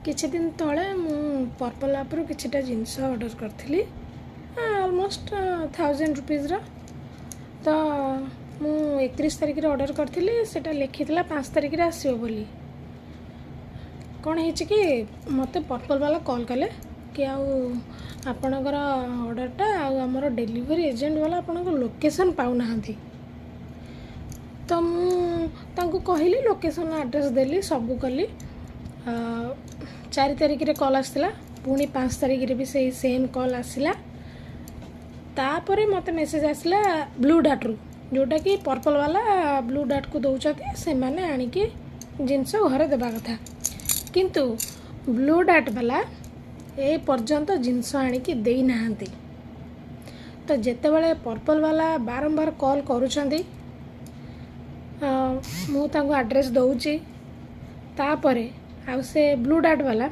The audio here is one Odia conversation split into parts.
କିଛି ଦିନ ତଳେ ମୁଁ ପର୍ପଲ୍ ଆପ୍ରୁ କିଛିଟା ଜିନିଷ ଅର୍ଡ଼ର୍ କରିଥିଲି ଅଲମୋଷ୍ଟ 1000 ରୁପିଜ୍ର। ତ ମୁଁ 31 ତାରିଖରେ ଅର୍ଡ଼ର୍ କରିଥିଲି, ସେଇଟା ଲେଖିଥିଲା 5 ତାରିଖରେ ଆସିବ ବୋଲି। କ'ଣ ହେଇଛି କି ମୋତେ ପର୍ପଲ୍ ବାଲା କଲ୍ କଲେ କି ଆଉ ଆପଣଙ୍କର ଅର୍ଡ଼ର୍ଟା ଆଉ ଆମର ଡେଲିଭରି ଏଜେଣ୍ଟ ବାଲା ଆପଣଙ୍କ ଲୋକେସନ୍ ପାଉନାହାନ୍ତି। ତ ମୁଁ ତାଙ୍କୁ କହିଲି, ଲୋକେସନ୍ ଆଡ୍ରେସ୍ ଦେଲି, ସବୁ କଲି। 4 ତାରିଖରେ କଲ୍ ଆସିଥିଲା, ପୁଣି 5 ତାରିଖରେ ବି ସେଇ ସେମ୍ କଲ୍ ଆସିଲା। ତାପରେ ମୋତେ ମେସେଜ୍ ଆସିଲା ବ୍ଲୁ ଡାର୍ଟରୁ, ଯେଉଁଟାକି ପର୍ପଲ୍ ବାଲା ବ୍ଲୁ ଡାର୍ଟକୁ ଦେଉଛନ୍ତି, ସେମାନେ ଆଣିକି ଜିନିଷ ଘରେ ଦେବା କଥା। କିନ୍ତୁ ବ୍ଲୁ ଡାର୍ଟ ବାଲା ଏ ପର୍ଯ୍ୟନ୍ତ ଜିନିଷ ଆଣିକି ଦେଇନାହାନ୍ତି। ତ ଯେତେବେଳେ ପର୍ପଲ୍ ବାଲା ବାରମ୍ବାର କଲ୍ କରୁଛନ୍ତି, ମୁଁ ତାଙ୍କୁ ଆଡ୍ରେସ୍ ଦେଉଛି, ତାପରେ ଆଉ ସେ ବ୍ଲୁ ଡାର୍ଟ ବାଲା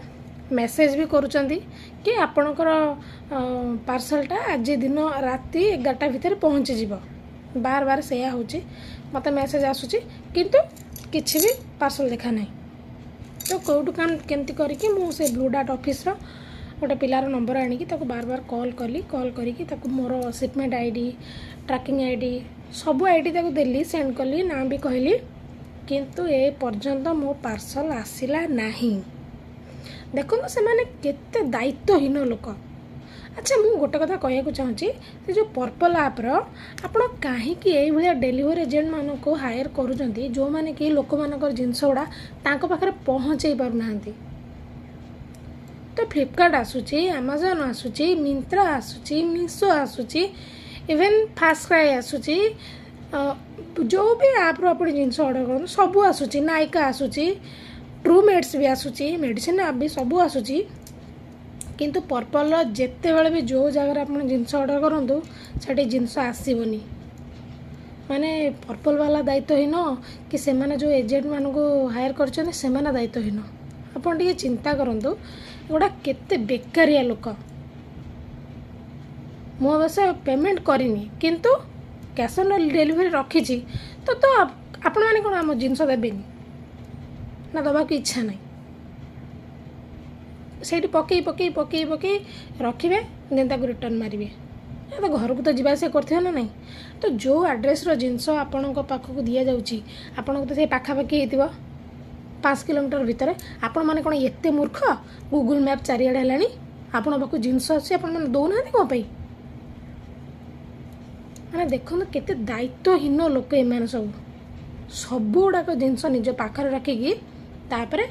ମେସେଜ୍ ବି କରୁଛନ୍ତି କି ଆପଣଙ୍କର ପାର୍ସଲଟା ଆଜି ଦିନ ରାତି 11ଟା ଭିତରେ ପହଞ୍ଚିଯିବ। ବାର ସେଇଆ ହେଉଛି, ମୋତେ ମେସେଜ୍ ଆସୁଛି କିନ୍ତୁ କିଛି ବି ପାର୍ସଲ ଦେଖା ନାହିଁ। ତ କେଉଁଠୁ କେମିତି କରିକି ମୁଁ ସେ ବ୍ଲୁ ଡାର୍ଟ ଅଫିସ୍ର ଗୋଟେ ପିଲାର ନମ୍ବର ଆଣିକି ତାକୁ ବାର କଲ୍ କରିକି ତାକୁ ମୋର ସିପମେଣ୍ଟ ଆଇଡ଼ି, ଟ୍ରାକିଂ ଆଇଡ଼ି, ସବୁ ଆଇଡ଼ି ତାକୁ ଦେଲି, ସେଣ୍ଡ କଲି, ନାଁ ବି କହିଲି। କିନ୍ତୁ ଏ ପର୍ଯ୍ୟନ୍ତ ମୋ ପାର୍ସଲ ଆସିଲା ନାହିଁ। ଦେଖନ୍ତୁ ସେମାନେ କେତେ ଦାୟିତ୍ୱହୀନ ଲୋକ। ଆଚ୍ଛା, ମୁଁ ଗୋଟେ କଥା କହିବାକୁ ଚାହୁଁଛି, ସେ ଯେଉଁ ପର୍ପଲ୍ ଆପ୍ର ଆପଣ କାହିଁକି ଏଇଭଳିଆ ଡେଲିଭରି ଏଜେଣ୍ଟମାନଙ୍କୁ ହାୟର କରୁଛନ୍ତି, ଯେଉଁମାନେ କି ଲୋକମାନଙ୍କର ଜିନିଷ ଗୁଡ଼ା ତାଙ୍କ ପାଖରେ ପହଞ୍ଚେଇ ପାରୁନାହାନ୍ତି। ତ ଫ୍ଲିପକାର୍ଟ ଆସୁଛି, ଆମାଜନ୍ ଆସୁଛି, ମିନ୍ତ୍ରା ଆସୁଛି, ମିଶୋ ଆସୁଛି, ଇଭେନ୍ ଫାଷ୍ଟକ୍ରାଏ ଆସୁଛି, ଯେଉଁ ବି ଆପ୍ରୁ ଆପଣ ଜିନିଷ ଅର୍ଡ଼ର କରନ୍ତୁ ସବୁ ଆସୁଛି, ନାଇକା ଆସୁଛି, ଟ୍ରୁ ମେଡ୍ସ ବି ଆସୁଛି, ମେଡ଼ିସିନ ଆପ୍ ବି ସବୁ ଆସୁଛି। କିନ୍ତୁ ପର୍ପଲ୍ର ଯେତେବେଳେ ବି ଯେଉଁ ଜାଗାରେ ଆପଣ ଜିନିଷ ଅର୍ଡ଼ର କରନ୍ତୁ ସେଠି ଜିନିଷ ଆସିବନି। ମାନେ ପର୍ପଲ୍ ବାଲା ଦାୟିତ୍ୱହୀନ କି ସେମାନେ ଯେଉଁ ଏଜେଣ୍ଟମାନଙ୍କୁ ହାୟର କରିଛନ୍ତି ସେମାନେ ଦାୟିତ୍ୱହୀନ? ଆପଣ ଟିକେ ଚିନ୍ତା କରନ୍ତୁ, ଏଗୁଡ଼ା କେତେ ବେକାରିଆ ଲୋକ। ମୁଁ ଅବଶ୍ୟ ପେମେଣ୍ଟ କରିନି, କିନ୍ତୁ କ୍ୟାସ୍ ଅନ୍ ଡେଲିଭରି ରଖିଛି। ତ ଆପଣମାନେ କ'ଣ ଆମ ଜିନିଷ ଦେବେନି ନା? ଦେବାକୁ ଇଚ୍ଛା ନାହିଁ। ସେଇଠି ପକେଇ ରଖିବେ, ଦେନ୍ ତାକୁ ରିଟର୍ନ ମାରିବେ। ତ ଘରକୁ ତ ଯିବା ଆସିବା କରିଥିବେ ନା ନାହିଁ। ତ ଯେଉଁ ଆଡ୍ରେସ୍ର ଜିନିଷ ଆପଣଙ୍କ ପାଖକୁ ଦିଆଯାଉଛି, ଆପଣଙ୍କୁ ତ ସେଇ ପାଖାପାଖି ହେଇଥିବ 5 କିଲୋମିଟର ଭିତରେ। ଆପଣମାନେ କ'ଣ ଏତେ ମୂର୍ଖ? ଗୁଗୁଲ୍ ମ୍ୟାପ୍ ଚାରିଆଡ଼େ ହେଲାଣି, ଆପଣଙ୍କ ପାଖକୁ ଜିନିଷ ଆସୁଛି, ଆପଣମାନେ ଦେଉନାହାନ୍ତି କ'ଣ ପାଇଁ? ମାନେ ଦେଖନ୍ତୁ କେତେ ଦାୟିତ୍ୱହୀନ ଲୋକ ଏମାନେ ସବୁ। ସବୁଗୁଡ଼ାକ ଜିନିଷ ନିଜ ପାଖରେ ରଖିକି ତାପରେ